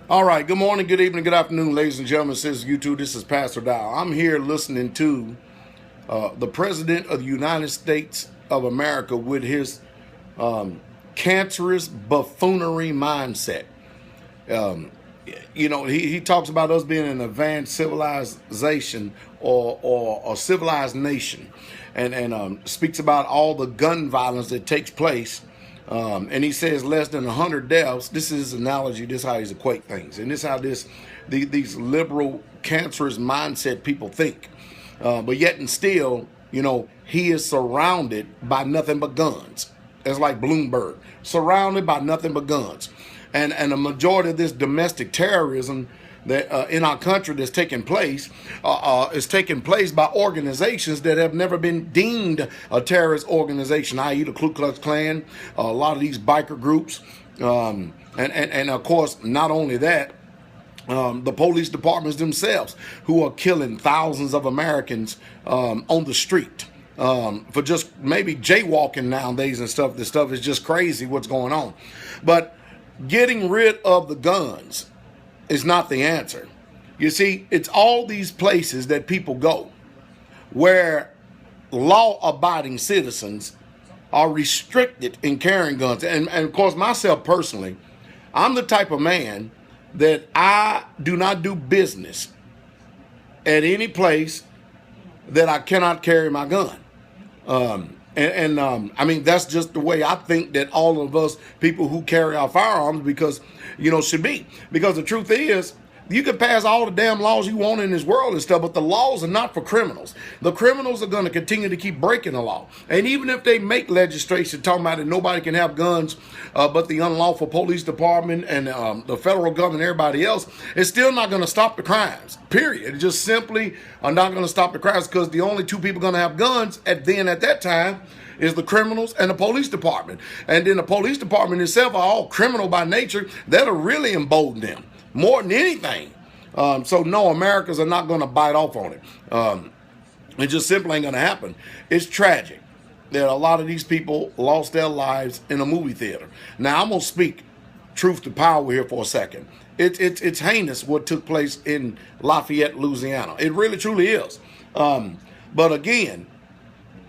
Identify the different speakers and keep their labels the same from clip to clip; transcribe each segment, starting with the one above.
Speaker 1: All right. Good morning, good evening, good afternoon, ladies and gentlemen. Since YouTube, this is Pastor Dow. I'm here listening to the President of the United States of America with his cancerous buffoonery mindset. Um, he talks about us being an advanced civilization or a civilized nation, and speaks about all the gun violence that takes place. And he says less than 100 deaths. This is his analogy. This is how he's equate things, and this is how these liberal cancerous mindset people think. But yet and still, he is surrounded by nothing but guns. It's like Bloomberg, surrounded by nothing but guns, and a majority of this domestic terrorism that in our country that's taking place is taking place by organizations that have never been deemed a terrorist organization, i.e. the Ku Klux Klan, a lot of these biker groups, and of course, not only that, the police departments themselves, who are killing thousands of Americans on the street for just maybe jaywalking nowadays and stuff. This stuff is just crazy what's going on. But getting rid of the guns is not the answer. You see, it's all these places that people go where law-abiding citizens are restricted in carrying guns. And of course, myself personally, I'm the type of man that I do not do business at any place that I cannot carry my gun. I mean, that's just the way I think that all of us people who carry our firearms, should be. Because the truth is, you can pass all the damn laws you want in this world and stuff, but the laws are not for criminals. The criminals are going to continue to keep breaking the law. And even if they make legislation talking about that nobody can have guns, but the unlawful police department and the federal government and everybody else, it's still not going to stop the crimes, period. It just simply are not going to stop the crimes, because the only two people going to have guns at that time is the criminals and the police department. And then the police department itself are all criminal by nature. That'll really embolden them more than anything. So no, Americans are not going to bite off on it. It just simply ain't going to happen. It's tragic that a lot of these people lost their lives in a movie theater. Now, I'm going to speak truth to power here for a second. It's heinous what took place in Lafayette, Louisiana. It really, truly is. But again,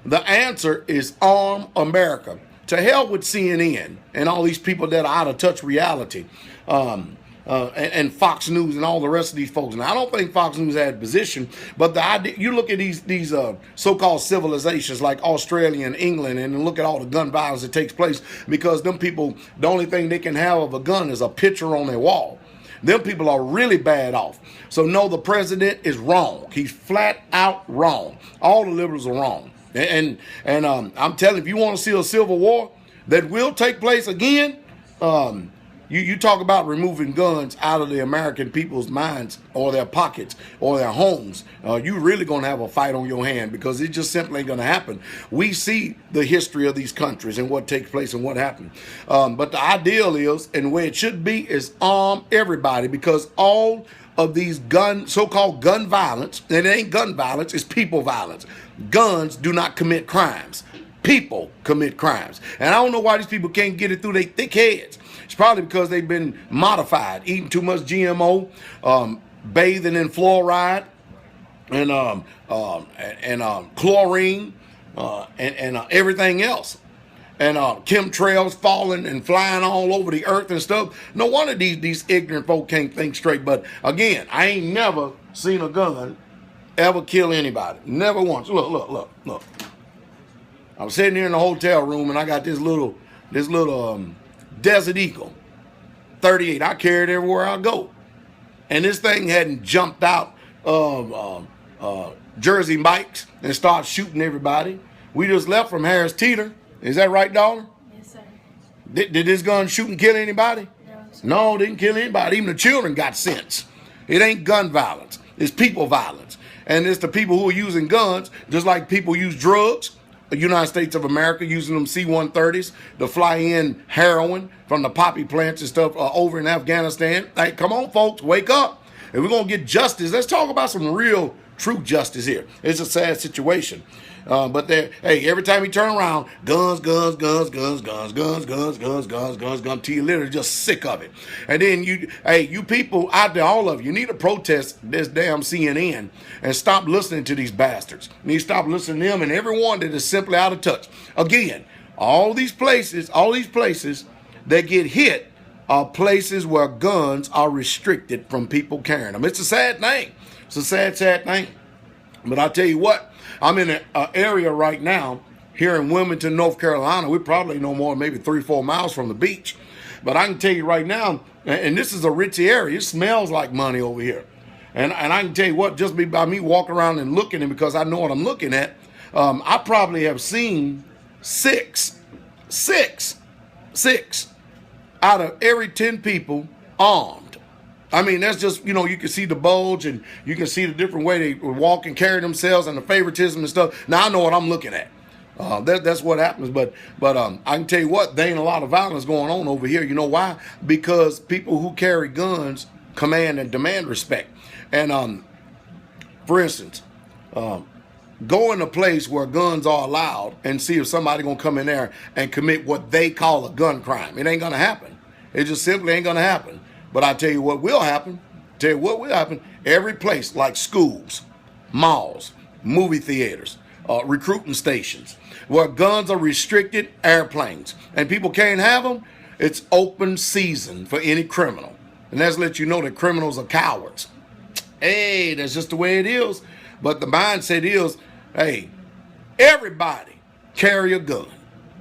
Speaker 1: the answer is arm America. To hell with CNN and all these people that are out of touch reality. And Fox News and all the rest of these folks. Now, I don't think Fox News had a position, but the idea, you look at these so-called civilizations like Australia and England, and look at all the gun violence that takes place, because them people, the only thing they can have of a gun is a picture on their wall. Them people are really bad off. So no, the president is wrong. He's flat out wrong. All the liberals are wrong. And I'm telling you, if you want to see a civil war that will take place again, you talk about removing guns out of the American people's minds or their pockets or their homes. You really going to have a fight on your hand, because it just simply ain't going to happen. We see the history of these countries and what takes place and what happened. But the ideal is, and the way it should be, is arm everybody, because all of these so-called gun violence, and it ain't gun violence, it's people violence. Guns do not commit crimes. People commit crimes. And I don't know why these people can't get it through their thick heads. It's probably because they've been modified, eating too much GMO, bathing in fluoride and chlorine and everything else. And chemtrails falling and flying all over the earth and stuff. No wonder these ignorant folk can't think straight. But again, I ain't never seen a gun ever kill anybody. Never once. Look. I'm sitting here in the hotel room, and I got this little Desert Eagle 38. I carry it everywhere I go. And this thing hadn't jumped out of Jersey Mike's and started shooting everybody. We just left from Harris Teeter. Is that right, daughter?
Speaker 2: Yes, sir.
Speaker 1: Did this gun shoot and kill anybody? No, didn't kill anybody. Even the children got sense. It ain't gun violence. It's people violence. And it's the people who are using guns, just like people use drugs. The United States of America using them C-130s to fly in heroin from the poppy plants and stuff over in Afghanistan. Hey, come on, folks, wake up. If we're going to get justice, let's talk about some real true justice here. It's a sad situation. But hey, every time you turn around, guns, guns, guns, guns, guns, guns, guns, guns, guns, guns, guns, till you're literally just sick of it. And then you people out there, all of you need to protest this damn CNN and stop listening to these bastards. You need to stop listening to them and everyone that is simply out of touch. Again, all these places that get hit are places where guns are restricted from people carrying them. It's a sad thing. It's a sad, sad thing. But I'll tell you what, I'm in an area right now here in Wilmington, North Carolina. We're probably no more than maybe 3-4 miles from the beach. But I can tell you right now, and this is a ritzy area, it smells like money over here. And I can tell you what, just by me walking around and looking, and because I know what I'm looking at, I probably have seen six out of every 10 people armed. I mean, that's just, you can see the bulge and you can see the different way they walk and carry themselves and the favoritism and stuff. Now, I know what I'm looking at. That's what happens. But I can tell you what, there ain't a lot of violence going on over here. You know why? Because people who carry guns command and demand respect. And for instance, go in a place where guns are allowed and see if somebody going to come in there and commit what they call a gun crime. It ain't going to happen. It just simply ain't going to happen. But I tell you what will happen. Every place like schools, malls, movie theaters, recruiting stations, where guns are restricted, airplanes, and people can't have them, it's open season for any criminal. And that's to let you know that criminals are cowards. Hey, that's just the way it is. But the mindset is, hey, everybody carry a gun.